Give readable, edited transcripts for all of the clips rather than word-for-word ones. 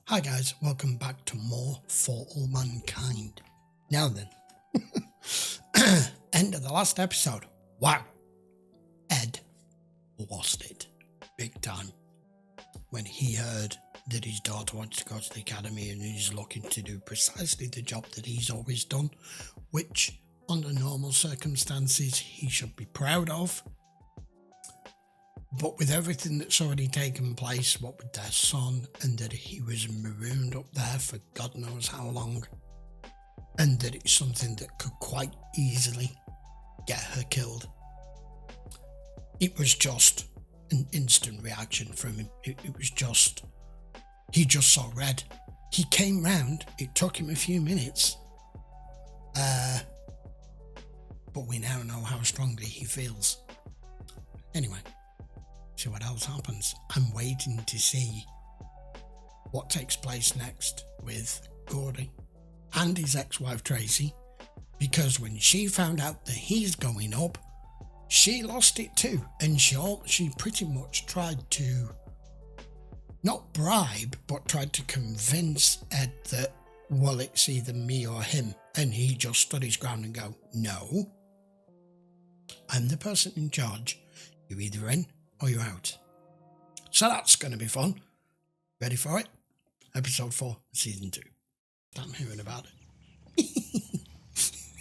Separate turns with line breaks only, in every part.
Hi guys, welcome back to more For All Mankind. Now then, end of the last episode. Wow, Ed lost it big time when he heard that his daughter wants to go to the academy and he's looking to do precisely the job that he's always done, which under normal circumstances he should be proud of. But with everything that's already taken place, what with their son, and that he was marooned up there for God knows how long, and that it's something that could quite easily get her killed, it was just an instant reaction from him. It was just, he just saw red. He came round, it took him a few minutes, but we now know how strongly he feels. Anyway. See what else happens. I'm waiting to see what takes place next with Gordy and his ex-wife Tracy, because when she found out that he's going up, she lost it too, and she pretty much tried to not bribe, but tried to convince Ed that, well, it's either me or him, and he just stood his ground and go, no, I'm the person in charge. You're either in or you're out. So that's going to be fun. Ready for it? Episode 4, Season 2. I'm hearing about it.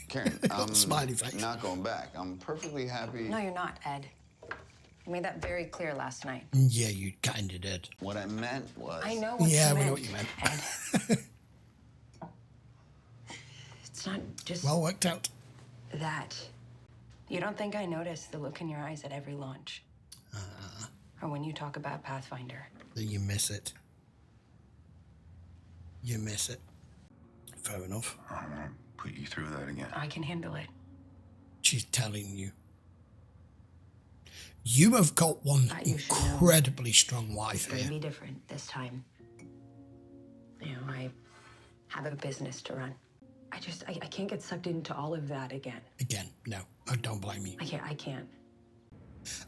Karen, I'm
smiley face.
Not going back. I'm perfectly happy.
No, you're not, Ed. You made that very clear last night.
Yeah, you kind of did.
What I meant was...
I know what you
yeah,
meant,
we know what you meant.
Ed. It's not just...
Well worked out.
That. You don't think I notice the look in your eyes at every launch? Or when you talk about Pathfinder.
That you miss it. You miss it. Fair enough.
I don't want to put you through that again.
I can handle it.
She's telling you. You have got one incredibly strong wife
It's
here.
going to be different this time. You know, I have a business to run. I can't get sucked into all of that again.
Again, no, I don't blame you.
I can't.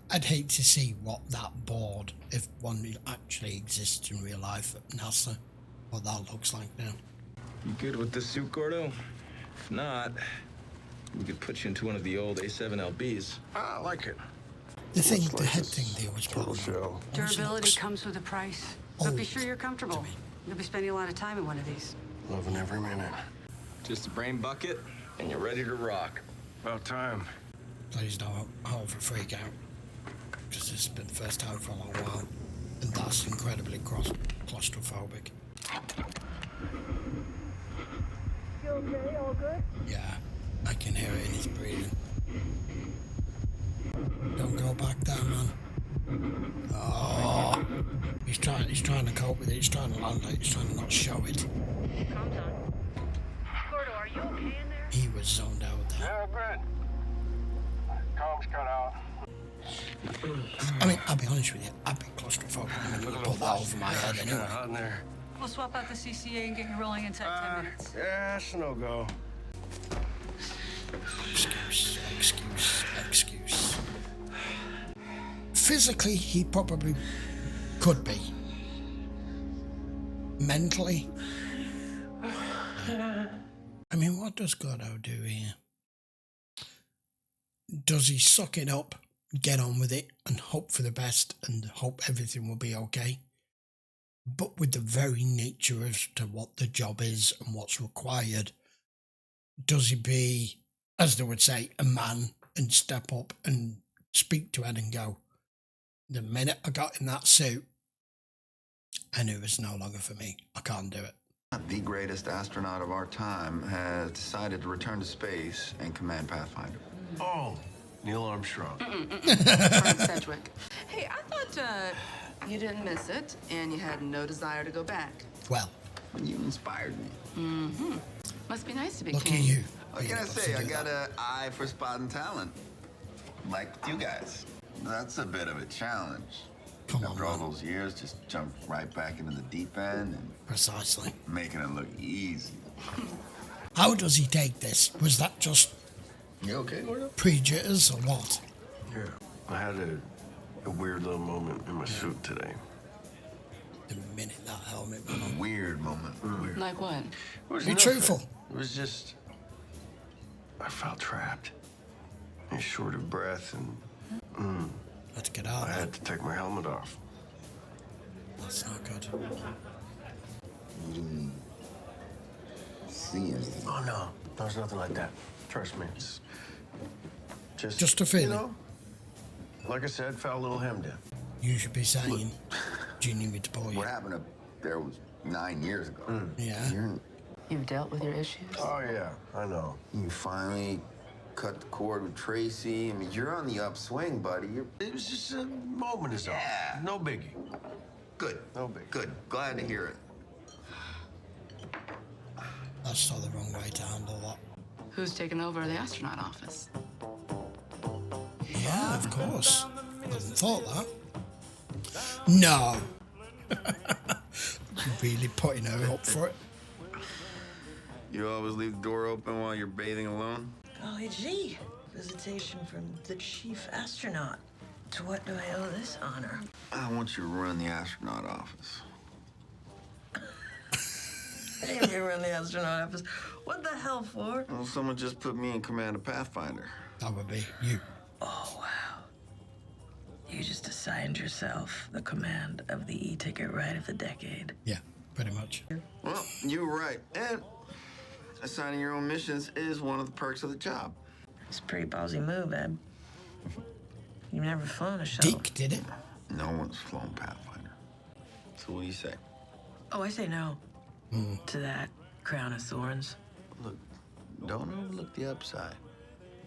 I'd hate to see what that board, if one actually exists in real life at NASA, what that looks like now.
You good with this suit, Gordo? If not, we could put you into one of the old A7LBs.
I like it.
The head thing they always put on.
Show.
Durability comes with a price, but be sure you're comfortable. You'll be spending a lot of time in one of these.
Loving every minute.
Just a brain bucket, and you're ready to rock.
About time.
Please don't over freak out, because this has been the first time for a long while, and that's incredibly claustrophobic.
You okay? All good?
Yeah, I can hear it in his breathing. Don't go back there, man. Oh, he's trying to cope with it. He's trying to land it. He's trying to not show it.
Comms on. Gordo, are you okay in there?
He was zoned out there.
Yeah, good. Comms cut out.
I mean, I'll be honest with you. I've been claustrophobic. I mean, you put that over my head
Kinda
anyway.
hot in there.
We'll swap out the CCA and get you rolling inside 10 minutes.
Yeah, it's a no-go.
Excuse. Physically, he probably could be. Mentally, I mean, what does Gordo do here? Does he suck it up, get on with it, and hope for the best, and hope everything will be okay? But with the very nature as to what the job is and what's required, does he be, as they would say, a man and step up and speak to Ed and go, the minute I got in that suit, I knew it was no longer for me. I can't do it.
The greatest astronaut of our time has decided to return to space and command Pathfinder.
Oh, Neil Armstrong.
Frank Sedgwick. Hey, I thought you didn't miss it and you had no desire to go back.
Well,
You inspired me.
Mm-hmm. Must be nice to be
look at
king.
you.
What can I say? I got an eye for spotting talent. Like you guys. That's a bit of a challenge.
Come on,
After all
man.
those years, just jump right back into the deep end and
Precisely.
making it look easy.
How does he take this? Was that just
You okay, Gordo?
pre-jitters or what?
Yeah. I had a weird little moment in my suit today.
The minute that helmet went on.
Weird moment. Weird.
Like what?
It was
Be
nothing.
truthful.
It was just... I felt trapped. I was short of breath and
Had to get out
I
of
had
there.
to take my helmet off.
That's not good.
See anything?
Oh, no. There's nothing like that. Trust me. It's
Just a feeling.
You know, like I said, felt a little hemmed in.
You should be saying, do you need me to pull you?
What happened up there was 9 years ago.
Yeah.
You've dealt with your issues?
Oh, yeah, I know.
You finally cut the cord with Tracy. I mean, you're on the upswing, buddy. You're
It was just a moment is all.
Yeah.
No biggie.
good.
No big.
Good. Glad to hear it.
That's still the wrong way to handle that.
Who's taken over the astronaut office?
Yeah, of course. Wouldn't thought that. No. You're really putting her up for it.
You always leave the door open while you're bathing alone?
Golly gee, visitation from the chief astronaut. To what do I owe this honor?
I want you to run the astronaut office.
Hey, if you run the astronaut office, what the hell for?
Well, someone just put me in command of Pathfinder.
That would be you.
Oh, wow. You just assigned yourself the command of the e-ticket ride of the decade.
Yeah, pretty much.
Well, you're right. And assigning your own missions is one of the perks of the job.
It's a pretty ballsy move, Ed. You've never flown a shuttle.
Deke did it.
No one's flown Pathfinder. So what do you say?
Oh, I say no. To that crown of thorns.
Look, don't overlook the upside.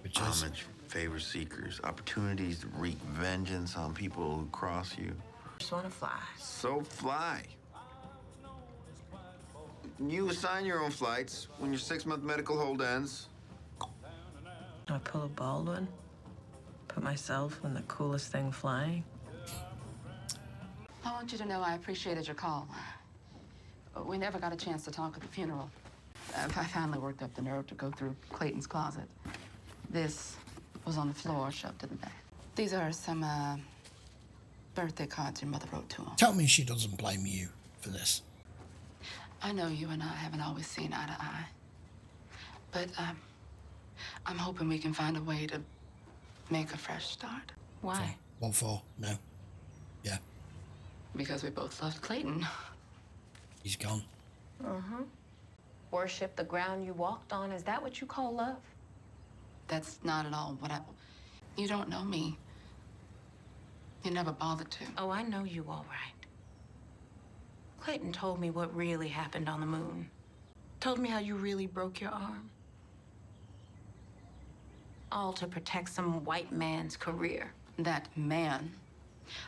Which is,
Homage, favor seekers, opportunities to wreak vengeance on people who cross you.
Just want to fly.
So fly. You assign your own flights. When your 6-month medical hold ends,
I pull a Baldwin, put myself in the coolest thing flying.
I want you to know I appreciated your call. We never got a chance to talk at the funeral. I finally worked up the nerve to go through Clayton's closet. This was on the floor, shoved in the bag. These are some birthday cards your mother wrote to him.
tell me she doesn't blame you for this.
I know you and I haven't always seen eye to eye. But I'm hoping we can find a way to make a fresh start.
Why?
What for? No. Yeah,
Because we both loved Clayton.
he's gone.
Worship the ground you walked on. Is that what you call love?
That's not at all what I... You don't know me. You never bothered to.
Oh, I know you all right. Clayton told me what really happened on the moon. Told me how you really broke your arm. All to protect some white man's career.
That man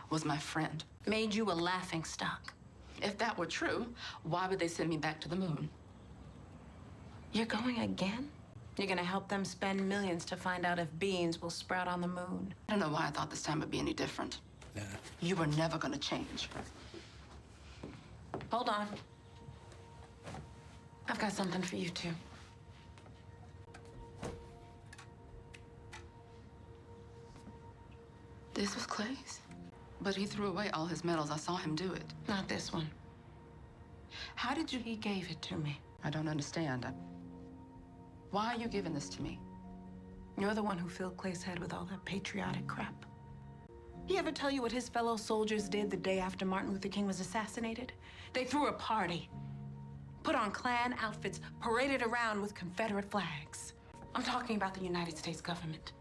was my friend.
Made you a laughingstock.
If that were true, why would they send me back to the moon?
You're going again? You're gonna help them spend millions to find out if beans will sprout on the moon.
I don't know why I thought this time would be any different.
Yeah.
You were never gonna change.
Hold on. I've got something for you, too.
This was Clay's. But he threw away all his medals. I saw him do it.
Not this one.
How did you...
He gave it to me.
I don't understand. Why are you giving this to me?
You're the one who filled Clay's head with all that patriotic crap. He ever tell you what his fellow soldiers did the day after Martin Luther King was assassinated? They threw a party, put on Klan outfits, paraded around with Confederate flags. I'm talking about the United States government.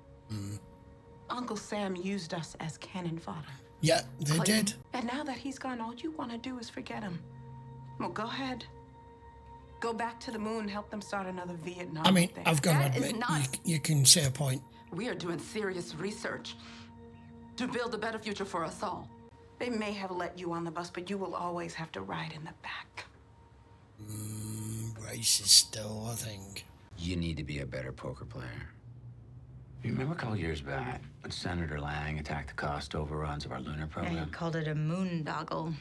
Uncle Sam used us as cannon fodder.
Yeah, they did.
And now that he's gone, all you want to do is forget him. Well, go ahead. Go back to the moon, help them start another Vietnam.
I mean,
thing.
I've got to
That is
admit,
not-
you can see a point.
We are doing serious research to build a better future for us all.
They may have let you on the bus, but you will always have to ride in the back.
Racist still, I think.
You need to be a better poker player. You remember a couple years back when Senator Lang attacked the cost overruns of our lunar program?
called it a moondoggle.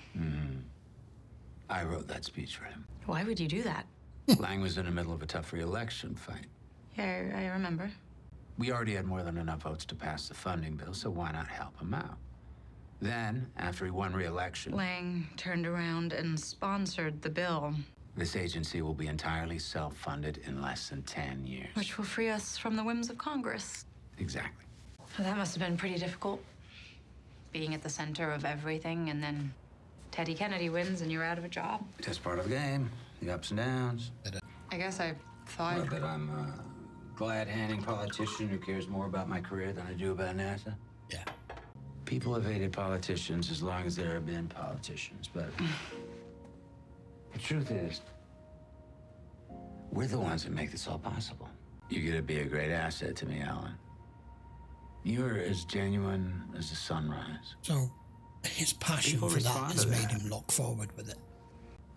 I wrote that speech for him.
Why would you do that?
Lang was in the middle of a tough re-election fight.
Yeah, I remember.
We already had more than enough votes to pass the funding bill, so why not help him out? Then, after he won re-election,
Lang turned around and sponsored the bill,
this agency will be entirely self-funded in less than 10 years.
which will free us from the whims of Congress.
Exactly.
Well, that must have been pretty difficult. Being at the center of everything, and then Teddy Kennedy wins and you're out of a job.
Just part of the game, the ups and downs.
I guess I thought...
Well, that I'm a glad-handing politician who cares more about my career than I do about NASA.
Yeah.
People have hated politicians as long as there have been politicians, but the truth is, we're the ones that make this all possible. You're gonna be a great asset to me, Alan. You're as genuine as the sunrise.
So his passion
People
for that
respond
has
to
made
that.
him look forward with it.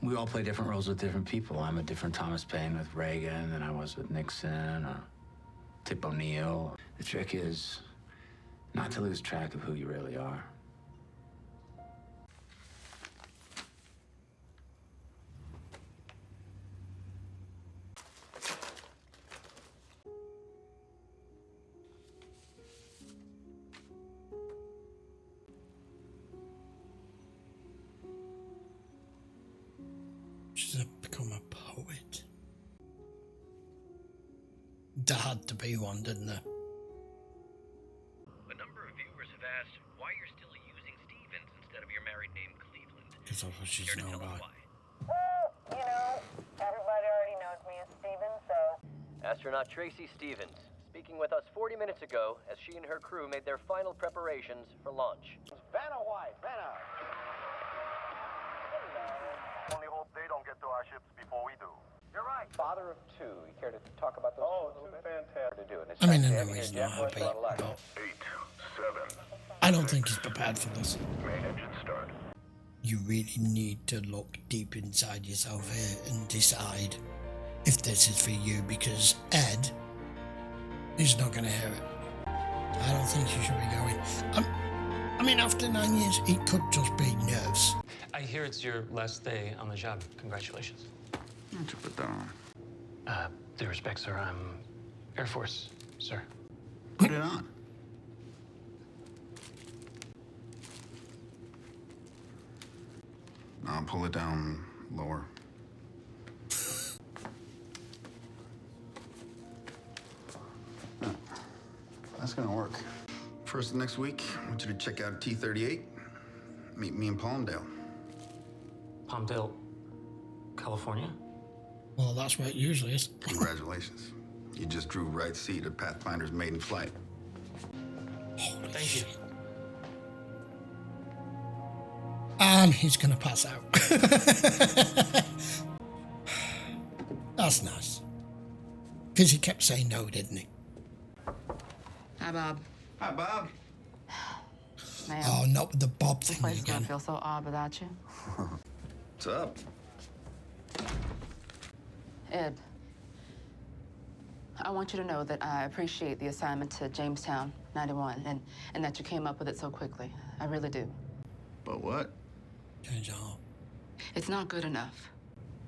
We all play different roles with different people. I'm a different Thomas Paine with Reagan than I was with Nixon or Tip O'Neill. The trick is not to lose track of who you really are.
She's become a poet. There had to be one, didn't there?
A number of viewers have asked why you're still using Stevens instead of your married name Cleveland.
Because that's what she's
Care to
known
tell us
by.
why?
Well, you know, everybody already knows me as Steven, so...
Astronaut Tracy Stevens, speaking with us 40 minutes ago as she and her crew made their final preparations for launch.
Vanna White, Vanna! Only hope they don't get to our ships before we do. You're right.
Father of two. You care to talk about those?
Oh, two fantastic.
To do it.
I mean, I know he's not happy, but
8, 7.
I don't think he's prepared for this.
Main engine start.
You really need to look deep inside yourself here and decide if this is for you, because Ed is not going to hear it. I don't think you should be going. I mean, after 9 years, it could just be nerves.
I hear it's your last day on the job. Congratulations.
Don't you put that on?
Due respect, sir, I'm Air Force, sir.
Put it on. I'll pull it down lower. Oh, that's gonna work. First of next week, I want you to check out T-38. Meet me in Palmdale.
Palmdale, California?
Well, that's where it usually is.
Congratulations. You just drew right seat at Pathfinder's maiden flight.
Thank you.
And he's gonna pass out. That's nice. Because he kept saying no, didn't he?
Hi, Bob.
Hi, Bob.
Man,
Oh, not with the Bob
this
thing
place is gonna
again.
feel so odd without you.
What's up?
Ed, I want you to know that I appreciate the assignment to Jamestown 91 and that you came up with it so quickly. I really do.
But what?
Change your heart.
It's not good enough.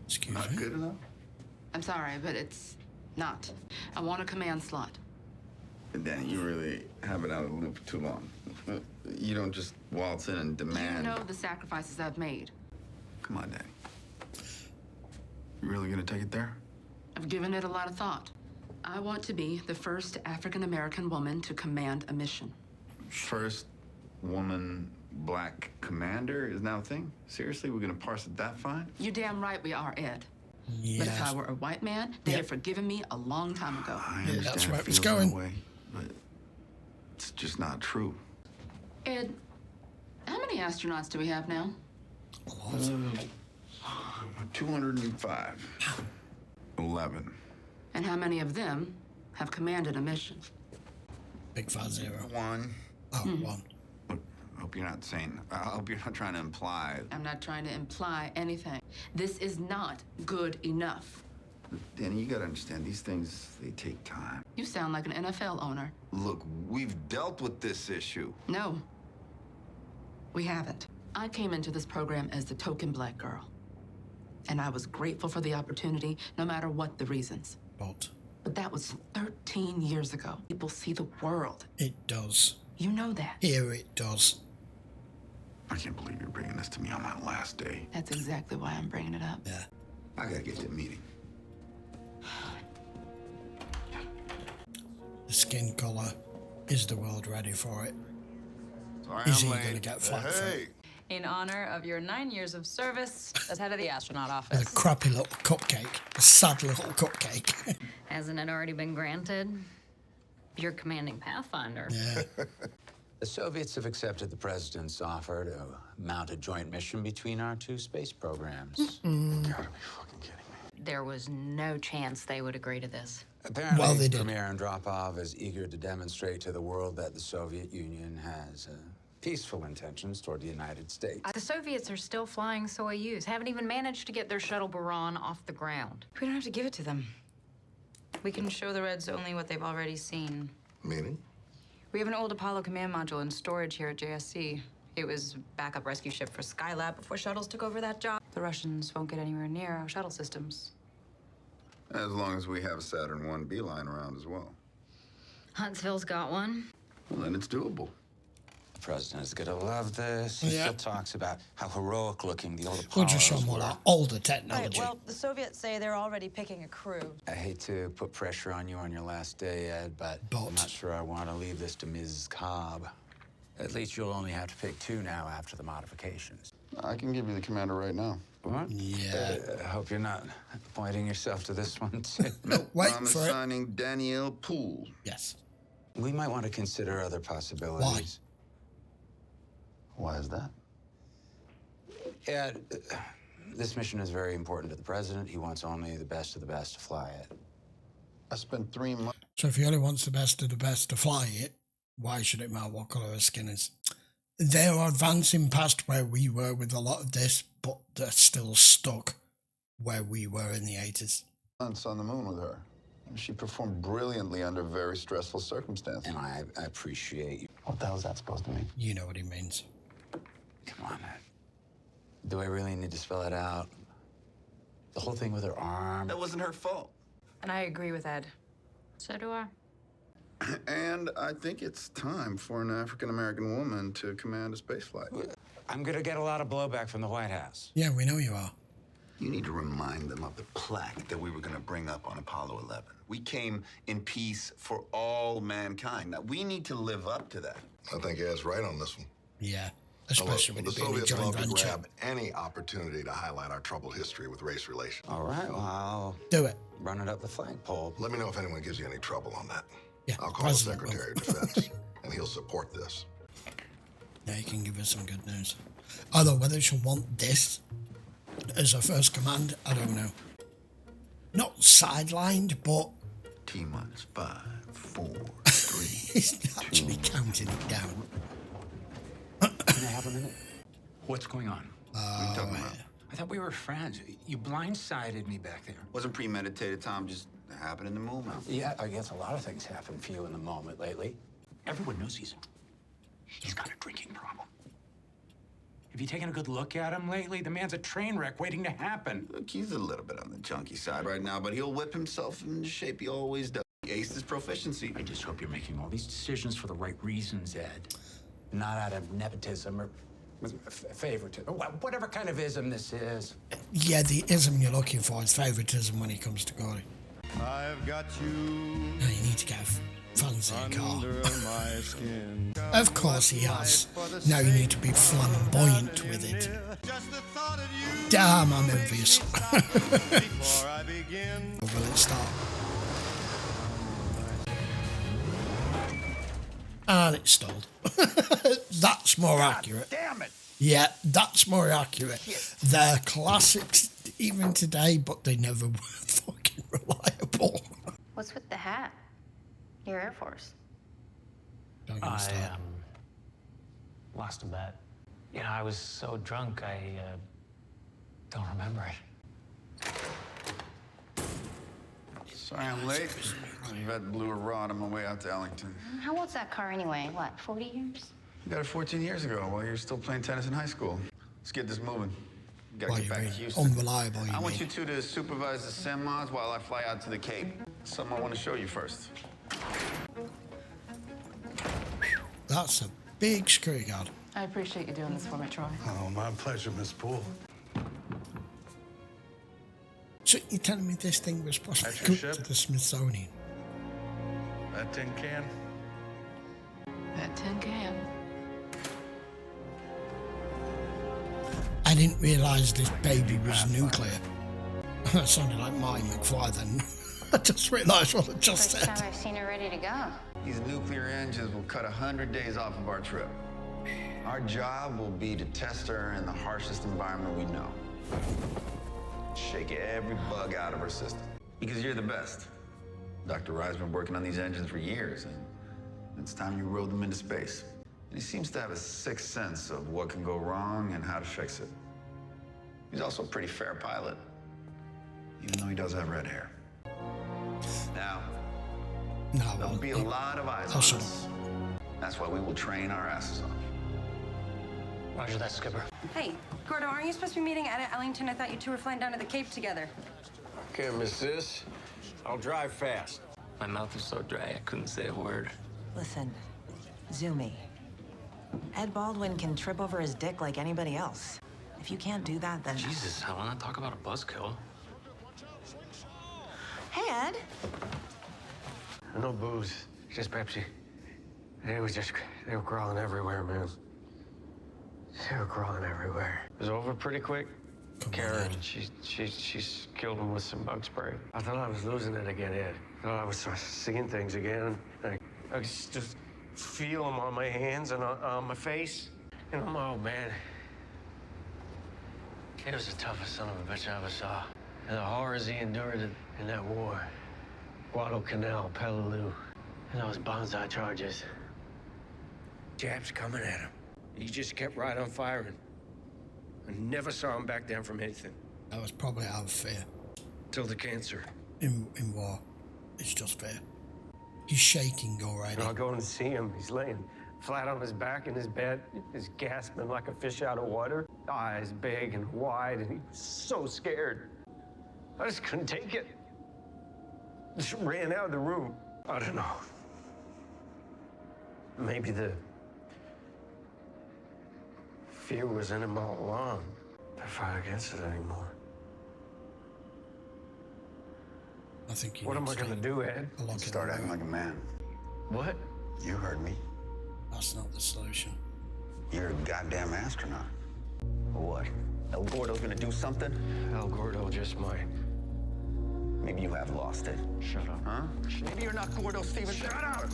Excuse
Not
me.
good enough?
I'm sorry, but it's not. I want a command slot.
Danny, you really have it out of the loop for too long. You don't just waltz in and demand.
You know the sacrifices I've made.
Come on, Danny. You really gonna take it there?
I've given it a lot of thought. I want to be the first African-American woman to command a mission.
First woman black commander is now a thing? Seriously, we're gonna parse it that fine?
You're damn right we are, Ed.
Yes.
But if I were a white man, they'd have forgiven me a long time ago.
I
Yeah,
understand
that's where it was
feels that
going.
way, but it's just not true.
Ed, how many astronauts do we have now?
205. 11.
And how many of them have commanded a mission?
Big fat zero.
1.
Oh, one.
Look, I hope you're not saying. I hope you're not trying to imply.
I'm not trying to imply anything. This is not good enough.
Danny, you gotta understand, these things, they take time.
You sound like an NFL owner.
Look, we've dealt with this issue.
No, we haven't. I came into this program as the token black girl. And I was grateful for the opportunity, no matter what the reasons. But that was 13 years ago. People see the world.
It does.
You know that.
Here it does.
I can't believe you're bringing this to me on my last day.
That's exactly why I'm bringing it up.
Yeah.
I gotta get to the meeting.
The skin colour. Is the world ready for it?
Sorry,
Is
I'm
he
late.
going to get flack for it?
In honor of your 9 years of service as head of the astronaut
With
office.
a crappy little cupcake. A sad little cupcake.
Hasn't it already been granted? You're commanding Pathfinder.
Yeah.
The Soviets have accepted the president's offer to mount a joint mission between our two space programs.
Mm.
Gotta be fucking kidding me.
There was no chance they would agree to this.
Apparently,
Well, they did.
Premier Andropov is eager to demonstrate to the world that the Soviet Union has peaceful intentions toward the United States.
The Soviets are still flying Soyuz, haven't even managed to get their shuttle Buran off the ground.
We don't have to give it to them. We can show the Reds only what they've already seen.
Meaning?
We have an old Apollo command module in storage here at JSC. It was backup rescue ship for Skylab before shuttles took over that job. The Russians won't get anywhere near our shuttle systems.
As long as we have a Saturn I B line around as well.
Huntsville's got one.
Well, then it's doable.
The president is gonna love this. He
Yeah.
still talks about how heroic looking the old
We'll
Apollos
just show more
were.
like older technology.
Right, well, the Soviets say they're already picking a crew.
I hate to put pressure on you on your last day, Ed, but I'm not sure I want to leave this to Ms. Cobb. At least you'll only have to pick two now after the modifications.
I can give you the commander right now.
What?
Yeah.
I hope you're not appointing yourself to this one, too.
Wait
I'm
for it.
assigning Danielle Poole.
Yes.
We might want to consider other possibilities.
Why is that?
Ed, this mission is very important to the president. He wants only the best of the best to fly it.
I spent 3 months.
So if he only wants the best of the best to fly it, why should it matter what colour his skin is? They're advancing past where we were with a lot of this, but they're still stuck where we were in the 80s.
On the moon with her. She performed brilliantly under very stressful circumstances.
And I appreciate you.
What the hell is that supposed to mean?
You know what he means.
Come on, Ed. Do I really need to spell it out? The whole thing with her arm.
That wasn't her fault.
And I agree with Ed.
So do I.
And I think it's time for an African-American woman to command a spaceflight.
I'm gonna get a lot of blowback from the White House.
Yeah, we know you are.
You need to remind them of the plaque that we were going to bring up on Apollo 11. We came in peace for all mankind. Now, we need to live up to that.
I think Ed's right on this one.
Yeah, especially
Look,
with
the
it being a
Soviets
joint
love to
venture.
grab any opportunity to highlight our troubled history with race relations.
All right, well, I'll
Do it.
run it up the flagpole.
Let me know if anyone gives you any trouble on that.
Yeah,
I'll call the
President will.
Secretary of Defense, and he'll support this.
Now you can give us some good news. Although whether she'll want this as her first command, I don't know. Not sidelined, but
T-minus 5, 4, 3.
he's actually counting it down.
Can I have a minute? What's going on?
What are you talking about?
I thought we were friends. You blindsided me back there.
Wasn't premeditated, Tom. Just happened in the moment.
Yeah, I guess a lot of things happen for you in the moment lately. Everyone knows he's got a drinking problem. Have you taken a good look at him lately? The man's a train wreck waiting to happen.
Look, he's a little bit on the junkie side right now, but he'll whip himself into shape. He always does. He aced his proficiency.
I just hope you're making all these decisions for the right reasons, Ed. Not out of nepotism or favoritism, whatever kind of ism this is.
Yeah, the ism you're looking for is favouritism when it comes to Gordo.
I've got you.
Now you need to get a fancy car.
My skin.
Of course he has. Now you need to be flamboyant with it. Damn, I'm envious. Will it start? And it's stalled. That's more accurate.
Damn it!
Yeah, that's more accurate. They're classics even today, but they never were fucking reliable.
What's with the hat? Your Air Force.
I lost a bet. You know, I was so drunk, I don't remember it.
Sorry I'm late. Vet blew a rod on my way out to Ellington.
How old's that car anyway? What, 40 years?
Got it 14 years ago while you were still playing tennis in high school. Let's get this moving. Gotta
Well,
get
you're
back to
really
Houston.
unreliable, you
I want
mean.
you two to supervise the sim mods while I fly out to the Cape. Something I want to show you first.
That's a big screw guard.
I appreciate you doing this for me, Troy.
Oh, my pleasure, Miss Poole.
So you're telling me this thing was possibly
That's your
cooked
ship?
to the Smithsonian?
That tin can?
That tin can.
I didn't realise this baby was nuclear. That sounded like Marty McFly then. I just realised what I just
First
said.
time I've seen her ready to go.
These nuclear engines will cut 100 days off of our trip. Our job will be to test her in the harshest environment we know. Shake every bug out of her system. Because you're the best. Dr. Rye's been working on these engines for years, and it's time you rode them into space. And he seems to have a sixth sense of what can go wrong and how to fix it. He's also a pretty fair pilot, even though he does have red hair. Now, there'll be a lot of eyes on us. That's why we will train our asses off.
Roger that, Skipper.
Hey, Gordo, aren't you supposed to be meeting Ed at Ellington? I thought you two were flying down to the Cape together.
Can't miss this. I'll drive fast.
My mouth is so dry I couldn't say a word.
Listen, Zoomy. Ed Baldwin can trip over his dick like anybody else. If you can't do that, then...
Jesus, I wanna talk about a buzzkill.
Hey, Ed.
No booze, just Pepsi. They were crawling everywhere, man. They were crawling everywhere. It was over pretty quick. Karen, she's killed him with some bug spray. I thought I was losing it again, Ed. I thought I was seeing things again. I could just feel them on my hands and on my face. And I'm, oh, man. It was the toughest son of a bitch I ever saw. And the horrors he endured in that war. Guadalcanal, Peleliu, and those bonsai charges. Japs coming at him. He just kept right on firing. I never saw him back down from anything.
That was probably out of fear.
Till the cancer.
In war, it's just fear. He's shaking already.
And I'll go and see him. He's laying flat on his back in his bed. He's gasping like a fish out of water. Eyes big and wide, and he was so scared. I just couldn't take it. Just ran out of the room. I don't know. Maybe the fear was in him all along. I fight against it anymore.
I think
what am I gonna do, Ed?
Start acting like a man.
What?
You heard me.
That's not the solution.
You're a goddamn astronaut. What? El Gordo's gonna do something?
El Gordo just might.
Maybe you have lost it.
Shut up.
Huh? Maybe you're not Gordo, Steven. Shut up!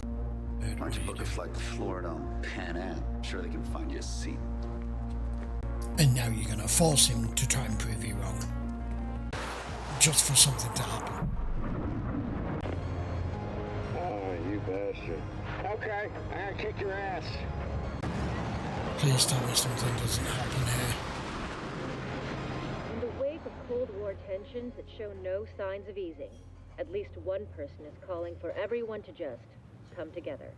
Why don't you book a flight to Florida on Pan Am? I'm sure they can find you a seat.
And now you're going to force him to try and prove you wrong. Just for something to happen.
Oh, you bastard. Okay, I gotta kick your ass.
Please tell me something doesn't happen here.
In the wake of Cold War tensions that show no signs of easing, at least one person is calling for everyone to just come together.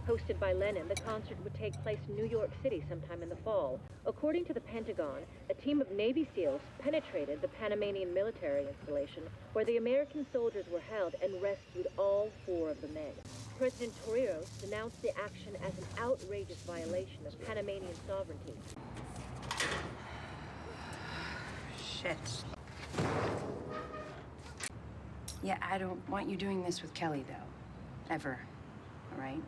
Hosted by Lenin, the concert would take place in New York City sometime in the fall. According to the Pentagon, a team of Navy SEALs penetrated the Panamanian military installation where the American soldiers were held and rescued all 4 of the men. President Torrijos denounced the action as an outrageous violation of Panamanian sovereignty.
Shit. Yeah, I don't want you doing this with Kelly, though. Ever. All right?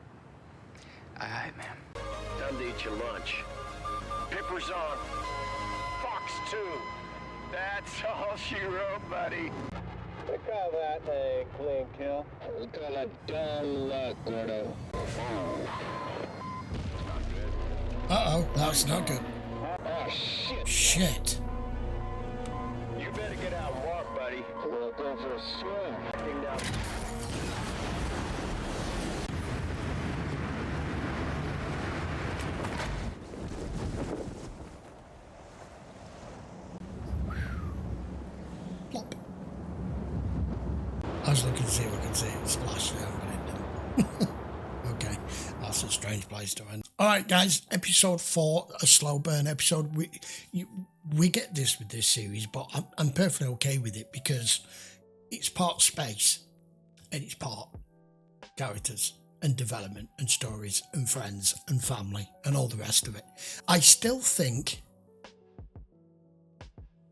Aye, ma'am.
Time to eat your lunch. Pipper's on. Fox 2. That's all she wrote, buddy. We call that a clean kill. We call it dumb luck, Gordo.
Uh-oh, that's not good.
Oh, shit.
Shit.
You better get out and walk, buddy. We'll go for a swim. Ding down.
I was looking to see if I could see it splash down, but it didn't. Okay, that's a strange place to end. All right, guys, episode 4, a slow burn episode. We get this with this series, but I'm perfectly okay with it because it's part space and it's part characters. and development and stories and friends and family and all the rest of it. I still think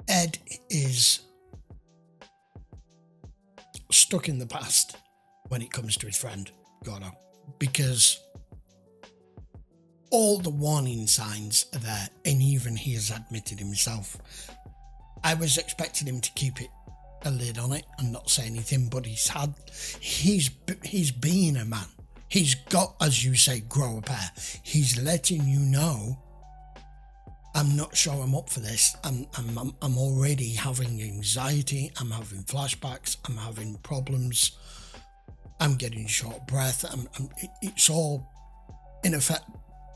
Ed is stuck in the past when it comes to his friend Gordo, because all the warning signs are there, and even he has admitted himself. I was expecting him to keep a lid on it and not say anything, but he's being a man. He's got, as you say, grow a pair. He's letting you know, I'm not sure I'm up for this. I'm already having anxiety. I'm having flashbacks. I'm having problems. I'm getting short breath. It's all, in effect,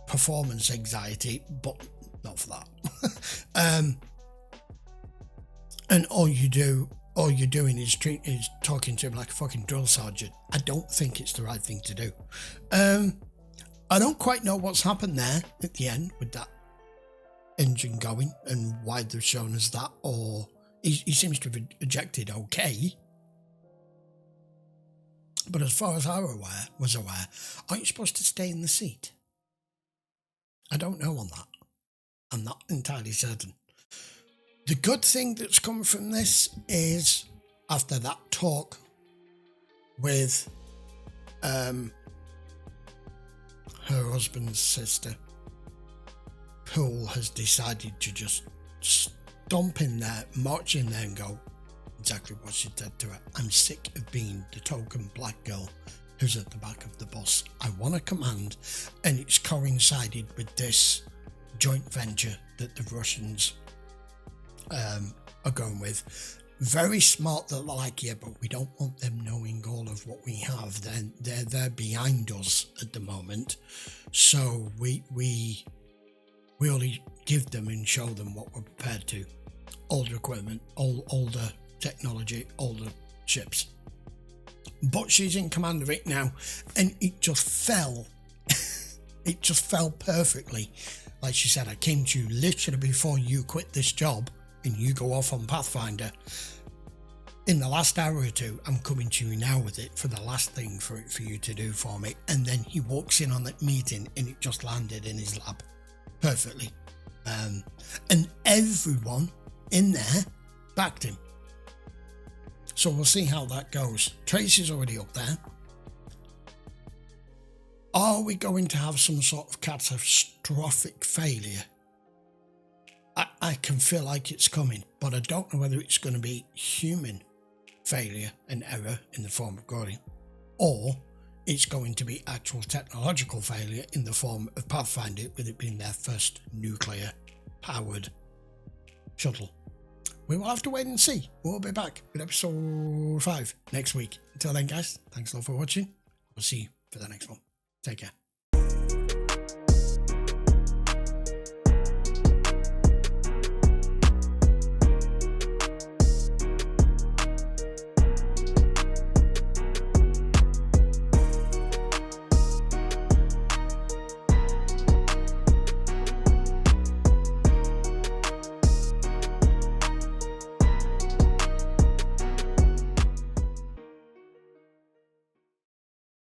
performance anxiety, but not for that. And all you're doing is talking to him like a fucking drill sergeant. I don't think it's the right thing to do. I don't quite know what's happened there at the end with that engine going and why they've shown us that, or he seems to have ejected okay. But as far as I was aware, aren't you supposed to stay in the seat? I don't know on that. I'm not entirely certain. The good thing that's come from this is, after that talk with her husband's sister, Poole has decided to just stomp in there, march in there and go exactly what she said to her. I'm sick of being the token black girl who's at the back of the bus. I want a command, and it's coincided with this joint venture that the Russians are going with. Very smart that they're like, yeah, but we don't want them knowing all of what we have. Then they're behind us at the moment, so we only give them and show them what we're prepared to. All the equipment, all the technology, all the ships. But she's in command of it now, and it just fell. It just fell perfectly. Like she said, I came to you literally before you quit this job and you go off on Pathfinder. In the last hour or two, I'm coming to you now with it for the last thing for you to do for me. And then he walks in on that meeting and it just landed in his lap perfectly. And everyone in there backed him. So we'll see how that goes. Tracy's already up there. Are we going to have some sort of catastrophic failure? I can feel like it's coming, but I don't know whether it's going to be human failure and error in the form of Gordo, or it's going to be actual technological failure in the form of Pathfinder, with it being their first nuclear-powered shuttle. We will have to wait and see. We'll be back with episode 5 next week. Until then, guys, thanks a lot for watching. We'll see you for the next one. Take care.